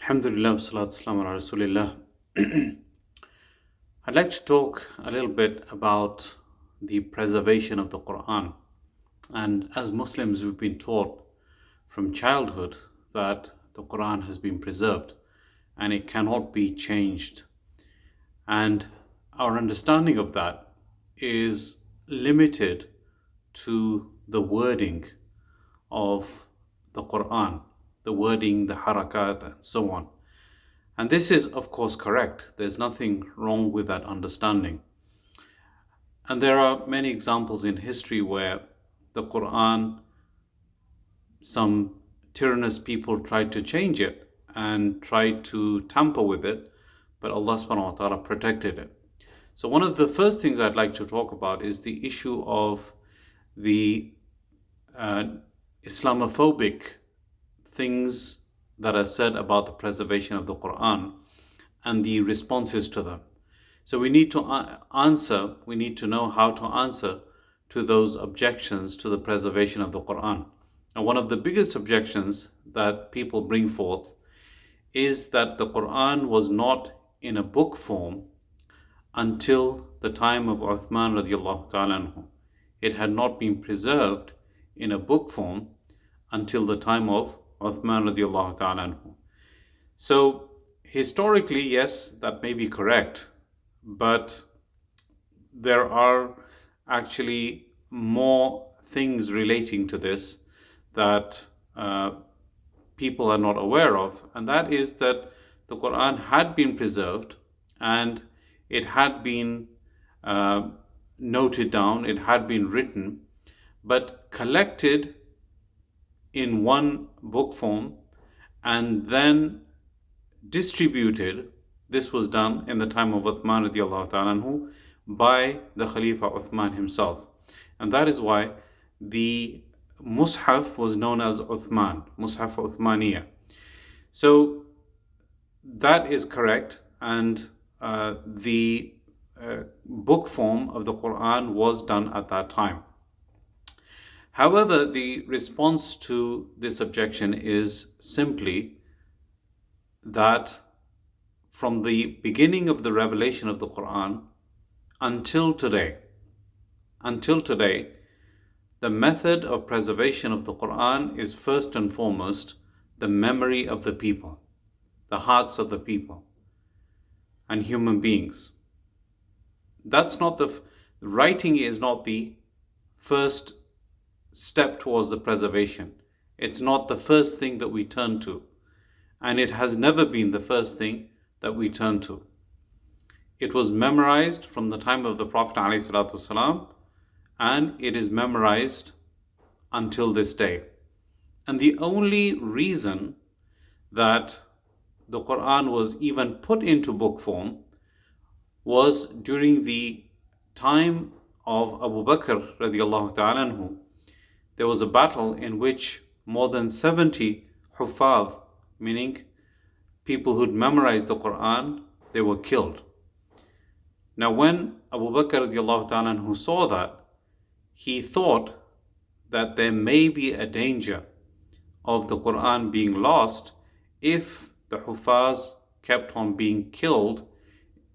Alhamdulillah, salatu salam ala Rasulillah. I'd like to talk a little bit about the preservation of the Quran. And as Muslims, we've been taught from childhood that the Quran has been preserved and it cannot be changed. And our understanding of that is limited to the wording of the Quran, the wording, the harakat, and so on. And this is, of course, correct. There's nothing wrong with that understanding. And there are many examples in history where the Quran, some tyrannous people tried to change it and tried to tamper with it, but Allah subhanahu wa ta'ala protected it. So one of the first things I'd like to talk about is the issue of the Islamophobic things that are said about the preservation of the Quran and the responses to them. So we need to we need to know how to answer to those objections to the preservation of the Quran. And one of the biggest objections that people bring forth is that the Quran was not in a book form until the time of Uthman radiallahu ta'ala anhu. It had not been preserved in a book form until the time of Uthman radiallahu ta'ala anhu. So historically, yes, that may be correct, but there are actually more things relating to this that people are not aware of, and that is that the Quran had been preserved and it had been noted down, it had been written, but collected in one book form and then distributed. This was done in the time of Uthman radiallahu ta'ala anhu by the Khalifa Uthman himself. And that is why the Mus'haf was known as Uthman, Mus'haf Uthmaniyya. So that is correct, and the book form of the Quran was done at that time. However, the response to this objection is simply that from the beginning of the revelation of the Quran until today, the method of preservation of the Quran is first and foremost the memory of the people, the hearts of the people and human beings. That's not the writing is not the first step towards the preservation. It's not the first thing that we turn to, and it has never been the first thing that we turn to. It was memorized from the time of the Prophet ﷺ, and it is memorized until this day. And the only reason that the Quran was even put into book form was during the time of Abu Bakr radiallahu ta'ala anhu. There was a battle in which more than 70 Huffaz, meaning people who'd memorized the Quran, they were killed. Now when Abu Bakr radiallahu ta'ala anhu saw that, he thought that there may be a danger of the Quran being lost if the Huffaz kept on being killed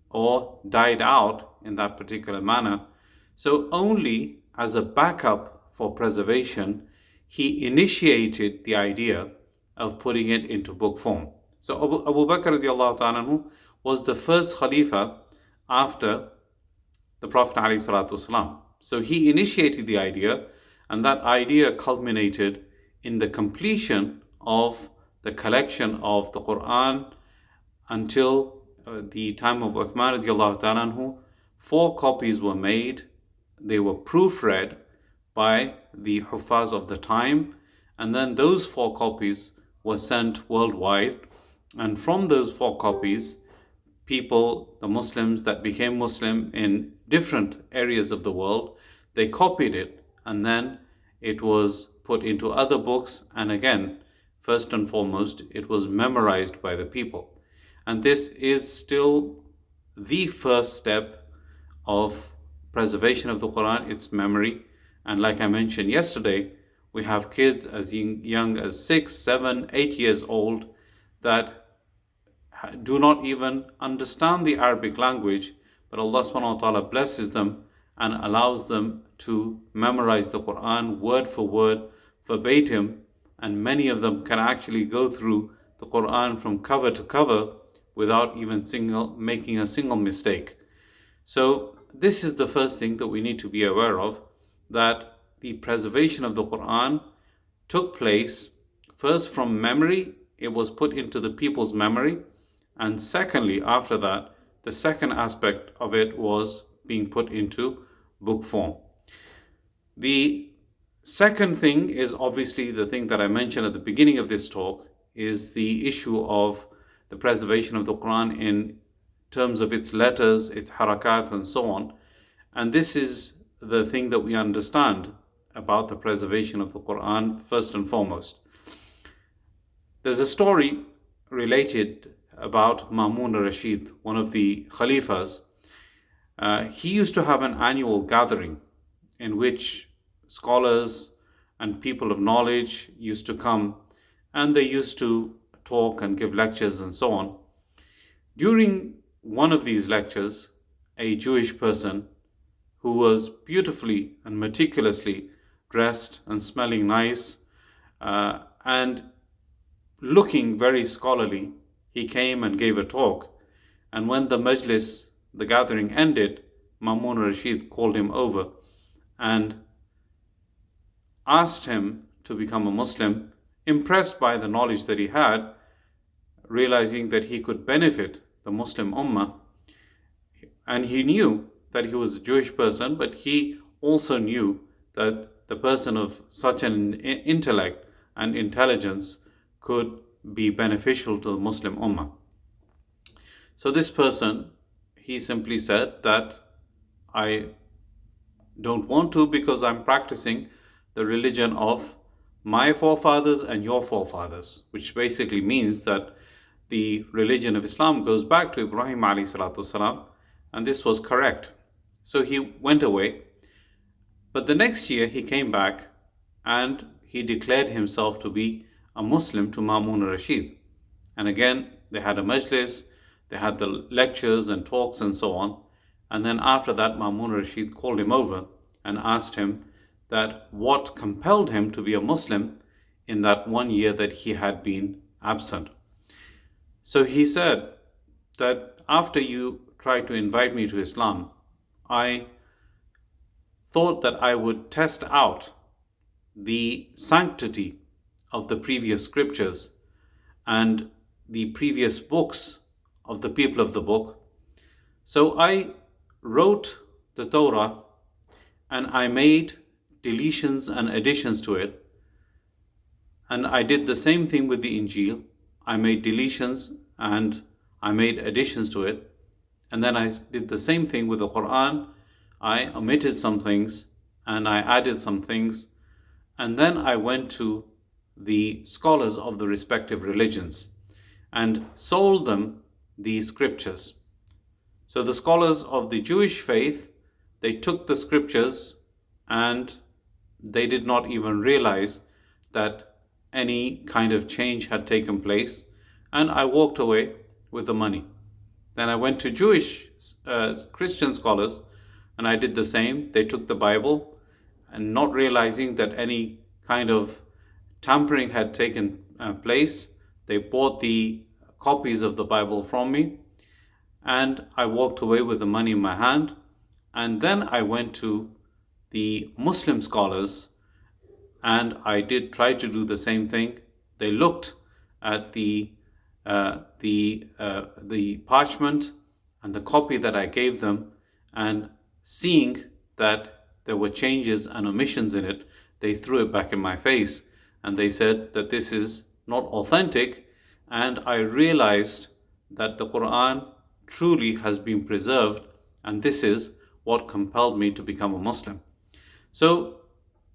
or died out in that particular manner. So only as a backup for preservation, he initiated the idea of putting it into book form. So Abu Bakr radiallahu ta'ala anhu was the first Khalifa after the Prophet ﷺ. So he initiated the idea, and that idea culminated in the completion of the collection of the Quran until the time of Uthman radiallahu ta'ala anhu. 4 copies were made. They were proofread by the Huffaz of the time, and then those 4 copies were sent worldwide. And from those 4 copies, people, the Muslims that became Muslim in different areas of the world, they copied it, and then it was put into other books, and again, first and foremost, it was memorized by the people. And this is still the first step of preservation of the Quran, its memory. And like I mentioned yesterday, we have kids as young as 6, 7, 8 years old that do not even understand the Arabic language, but Allah subhanahu wa ta'ala blesses them and allows them to memorize the Quran word for word, verbatim, and many of them can actually go through the Quran from cover to cover without even making a single mistake. So this is the first thing that we need to be aware of, that the preservation of the Quran took place first from memory. It was put into the people's memory, and secondly, after that, the second aspect of it was being put into book form. The second thing is obviously the thing that I mentioned at the beginning of this talk, is the issue of the preservation of the Quran in terms of its letters, its harakat, and so on. And this is the thing that we understand about the preservation of the Quran first and foremost. There's a story related about Ma'mun al-Rashid, one of the Khalifas. He used to have an annual gathering in which scholars and people of knowledge used to come, and they used to talk and give lectures and so on. During one of these lectures, a Jewish person who was beautifully and meticulously dressed and smelling nice and looking very scholarly, he came and gave a talk. And when the majlis, the gathering ended, Ma'mun al-Rashid called him over and asked him to become a Muslim, impressed by the knowledge that he had, realizing that he could benefit the Muslim Ummah. And he knew that he was a Jewish person, but he also knew that the person of such an intellect and intelligence could be beneficial to the Muslim Ummah. So this person, he simply said that I don't want to, because I'm practicing the religion of my forefathers and your forefathers, which basically means that the religion of Islam goes back to Ibrahim alayhi salatu wasalam, and this was correct. So he went away, but the next year he came back and he declared himself to be a Muslim to Ma'mun al-Rashid. And again, they had a majlis, they had the lectures and talks and so on. And then after that, Ma'mun al-Rashid called him over and asked him that what compelled him to be a Muslim in that 1 year that he had been absent. So he said that after you tried to invite me to Islam, I thought that I would test out the sanctity of the previous scriptures and the previous books of the people of the book. So I wrote the Torah and I made deletions and additions to it. And I did the same thing with the Injil. I made deletions and I made additions to it. And then I did the same thing with the Quran. I omitted some things and I added some things. And then I went to the scholars of the respective religions and sold them the scriptures. So the scholars of the Jewish faith, they took the scriptures and they did not even realize that any kind of change had taken place, and I walked away with the money. Then I went to Jewish Christian scholars and I did the same. They took the Bible and not realizing that any kind of tampering had taken place, they bought the copies of the Bible from me and I walked away with the money in my hand. And then I went to the Muslim scholars and I did try to do the same thing. They looked at the parchment and the copy that I gave them, and seeing that there were changes and omissions in it, they threw it back in my face and they said that this is not authentic. And I realized that the Quran truly has been preserved, and this is what compelled me to become a Muslim. So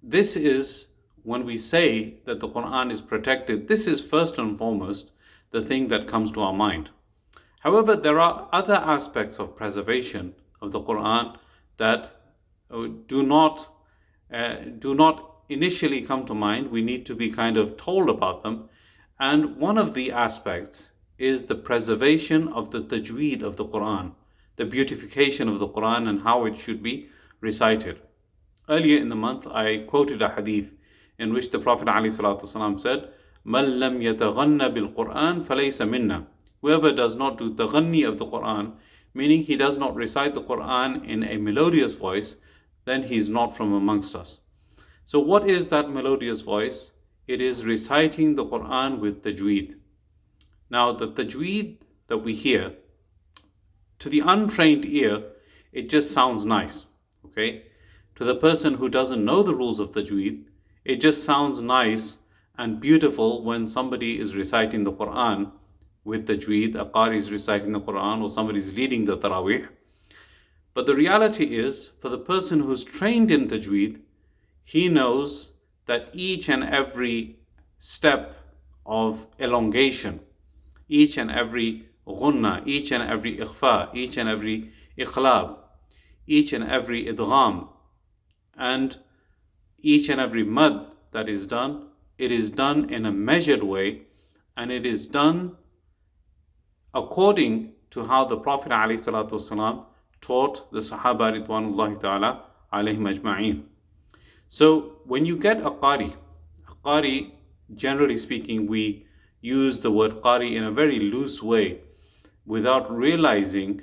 this is, when we say that the Quran is protected, this is first and foremost the thing that comes to our mind. However, there are other aspects of preservation of the Quran that do not initially come to mind. We need to be kind of told about them. And one of the aspects is the preservation of the tajweed of the Quran, the beautification of the Quran and how it should be recited. Earlier in the month, I quoted a hadith in which the Prophet ﷺ said, مَنْ لَمْ يَتَغَنَّ بِالْقُرْآنِ فَلَيْسَ مِنَّا. Whoever does not do taghanni of the Quran, meaning he does not recite the Quran in a melodious voice, then he is not from amongst us. So what is that melodious voice? It is reciting the Quran with tajweed. Now the tajweed that we hear, to the untrained ear, it just sounds nice, okay? To the person who doesn't know the rules of tajweed, it just sounds nice and beautiful when somebody is reciting the Quran with tajweed, a qari is reciting the Quran, or somebody is leading the tarawih. But the reality is, for the person who's trained in tajweed, he knows that each and every step of elongation, each and every ghunna, each and every ikhfa, each and every iqlab, each and every idgham, and each and every mad that is done, it is done in a measured way, and it is done according to how the Prophet ﷺ taught the Sahaba ridwanullahi ta'ala alayhim ajma'een. So when you get a qari, generally speaking, we use the word qari in a very loose way without realizing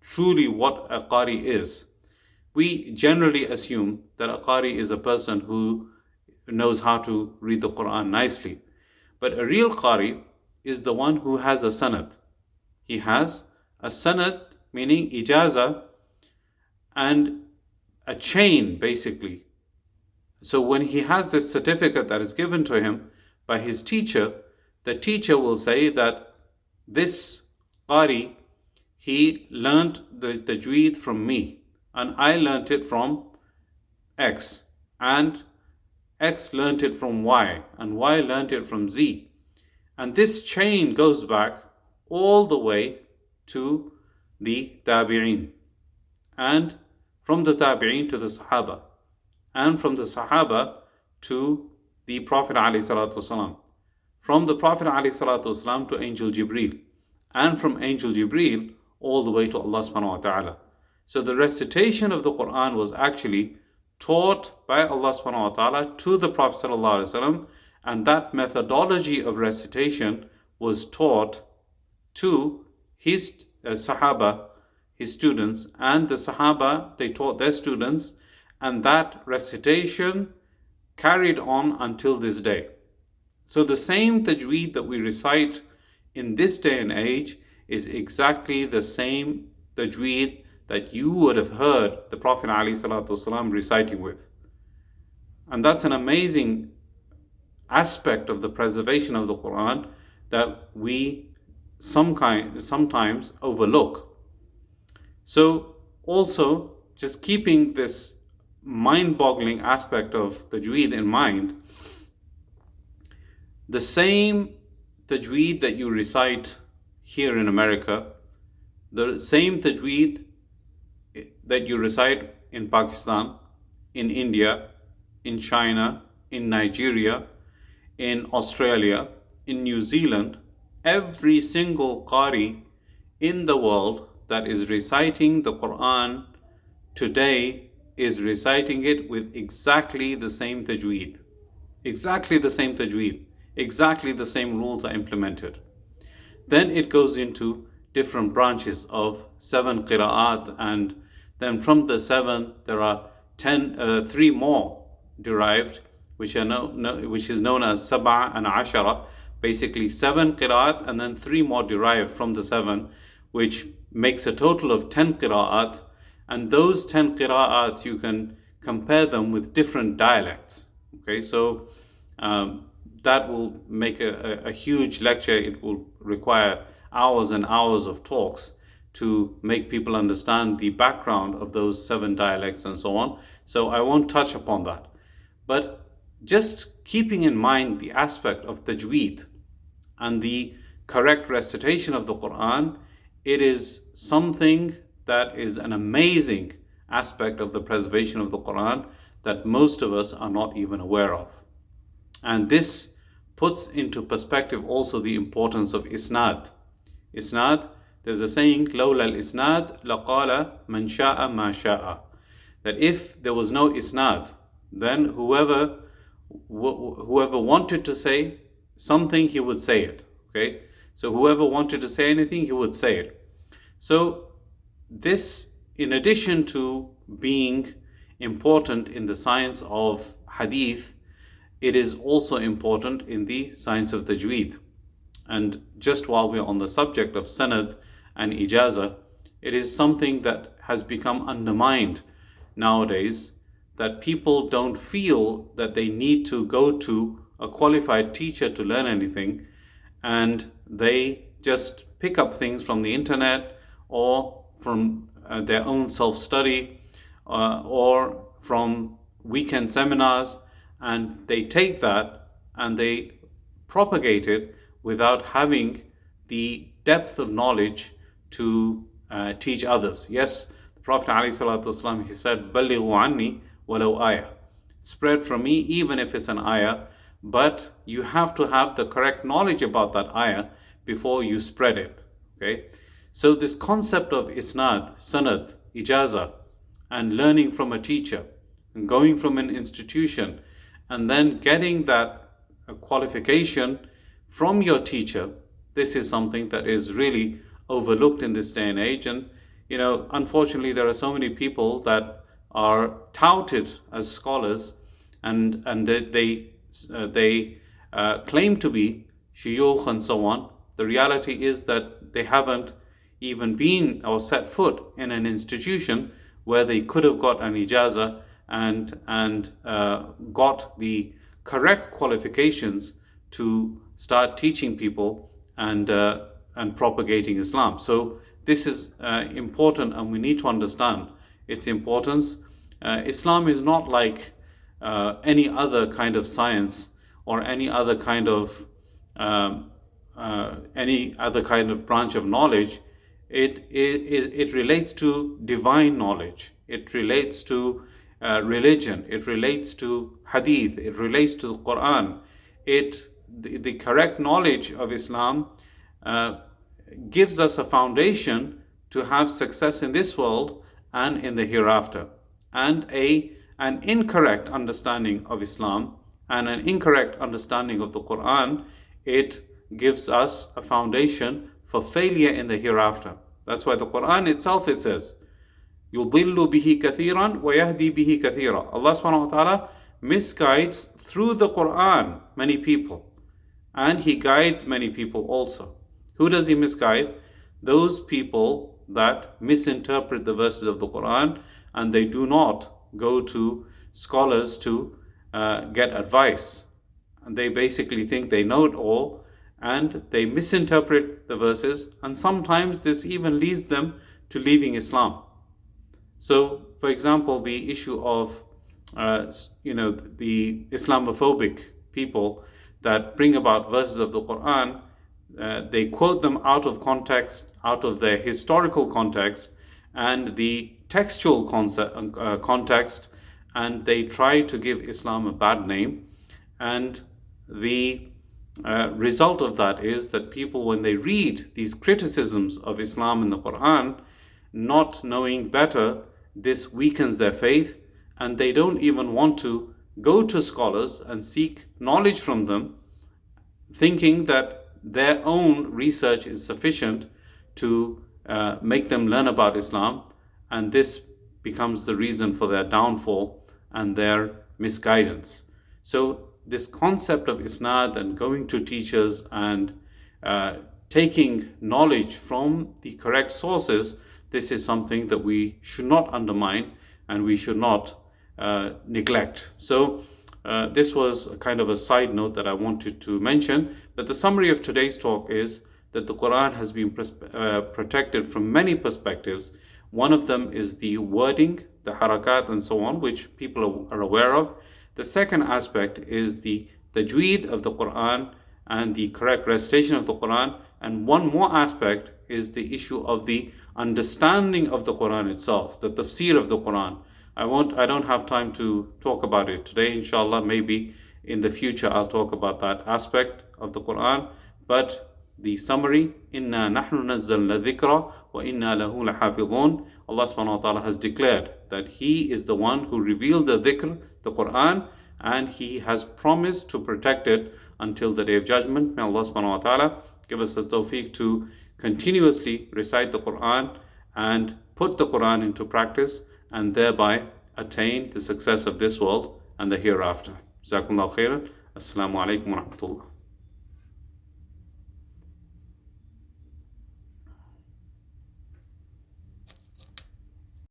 truly what a qari is. We generally assume that a qari is a person who knows how to read the Quran nicely. But a real qari is the one who has a sanad. He has a sanad, meaning ijazah, and a chain basically. So when he has this certificate that is given to him by his teacher, the teacher will say that this qari, he learnt the tajweed from me, and I learnt it from X, and X learnt it from Y, and Y learnt it from Z. And this chain goes back all the way to the tabi'in, and from the tabi'in to the sahaba, and from the sahaba to the Prophet ﷺ, from the Prophet ﷺ to Angel Jibreel, and from Angel Jibreel all the way to Allah subhanahu wa ta'ala. So the recitation of the Quran was actually taught by Allah subhanahu wa ta'ala to the Prophet ﷺ, and that methodology of recitation was taught to his sahaba, his students, and the sahaba, they taught their students, and that recitation carried on until this day. So the same tajweed that we recite in this day and age is exactly the same tajweed that you would have heard the Prophet ﷺ reciting with. And that's an amazing aspect of the preservation of the Quran that we sometimes overlook. So also, just keeping this mind-boggling aspect of tajweed in mind, the same tajweed that you recite here in America, the same tajweed that you recite in Pakistan, in India, in China, in Nigeria, in Australia, in New Zealand, every single qari in the world that is reciting the Quran today is reciting it with exactly the same tajweed. Exactly the same tajweed. Exactly the same rules are implemented. Then it goes into different branches of 7 qira'at, and then from the 7 there are 3 more derived, which is known as sab'a and ashara, basically 7 qira'at and then 3 more derived from the 7, which makes a total of 10 qira'at. And those 10 qira'ats, you can compare them with different dialects. Okay, so that will make a huge lecture. It will require hours and hours of talks to make people understand the background of those 7 dialects and so on. So I won't touch upon that. But just keeping in mind the aspect of tajweed and the correct recitation of the Quran, it is something that is an amazing aspect of the preservation of the Quran that most of us are not even aware of. And this puts into perspective also the importance of isnad. Isnad, there's a saying, لولا الإسناد لقال من شاء ما شاء. That if there was no isnad, then whoever wanted to say something, he would say it. Okay, so whoever wanted to say anything, he would say it. So this, in addition to being important in the science of hadith, it is also important in the science of tajweed. And just while we're on the subject of sanad and ijazah, it is something that has become undermined nowadays, that people don't feel that they need to go to a qualified teacher to learn anything, and they just pick up things from the internet or from their own self-study or from weekend seminars, and they take that and they propagate it without having the depth of knowledge to teach others. Yes, the Prophet ﷺ, he said, بَلِّغُوا عَنِّي وَلَوْ آيَةً. Spread from me, even if it's an ayah, but you have to have the correct knowledge about that ayah before you spread it. Okay, so this concept of isnad, sanad, ijazah, and learning from a teacher, and going from an institution, and then getting that qualification from your teacher, this is something that is really overlooked in this day and age. And unfortunately, there are so many people that are touted as scholars, and they claim to be shuyukh and so on. The reality is that they haven't even been or set foot in an institution where they could have got an ijazah and got the correct qualifications to start teaching people and propagating Islam. So this is important, and we need to understand its importance. Islam is not like any other kind of science or any other kind of branch of knowledge. It relates to divine knowledge. It relates to religion. It relates to hadith. It relates to the Quran. The correct knowledge of Islam gives us a foundation to have success in this world and in the hereafter. And an incorrect understanding of Islam and an incorrect understanding of the Quran, it gives us a foundation for failure in the hereafter. That's why the Quran itself, it says, يُضِلُّ بِهِ كَثِيرًا وَيَهْدِي بِهِ كَثِيرًا. Allah subhanahu wa ta'ala misguides through the Quran many people, and He guides many people also. Who does He misguide? Those people that misinterpret the verses of the Quran, and they do not go to scholars to get advice. And they basically think they know it all, and they misinterpret the verses, and sometimes this even leads them to leaving Islam. So, for example, the issue of the Islamophobic people that bring about verses of the Quran, they quote them out of context, out of their historical context and the textual context, and they try to give Islam a bad name. And the result of that is that people, when they read these criticisms of Islam in the Quran, not knowing better, this weakens their faith, and they don't even want to go to scholars and seek knowledge from them, thinking that their own research is sufficient to make them learn about Islam, and this becomes the reason for their downfall and their misguidance. So this concept of isnad and going to teachers and taking knowledge from the correct sources, this is something that we should not undermine and we should not neglect. So this was a kind of a side note that I wanted to mention. But the summary of today's talk is that the Quran has been protected from many perspectives. One of them is the wording, the harakat and so on, which people are aware of. The second aspect is the tajweed of the Quran and the correct recitation of the Quran. And one more aspect is the issue of the understanding of the Quran itself, the tafsir of the Quran. I don't have time to talk about it today. Inshallah, maybe In the future, I'll talk about that aspect of the Quran. But the summary, إِنَّا نَحْنُ نَزَّلْنَا الذِّكْرَ وَإِنَّا لَهُ لَحَافِظُونَ. Allah subhanahu wa ta'ala has declared that He is the one who revealed the dhikr, the Quran, and He has promised to protect it until the Day of Judgment. May Allah subhanahu wa ta'ala give us the tawfiq to continuously recite the Quran and put the Quran into practice, and thereby attain the success of this world and the hereafter. Jazakumullahu khairan. Assalamu alaikum wa rahmatullah.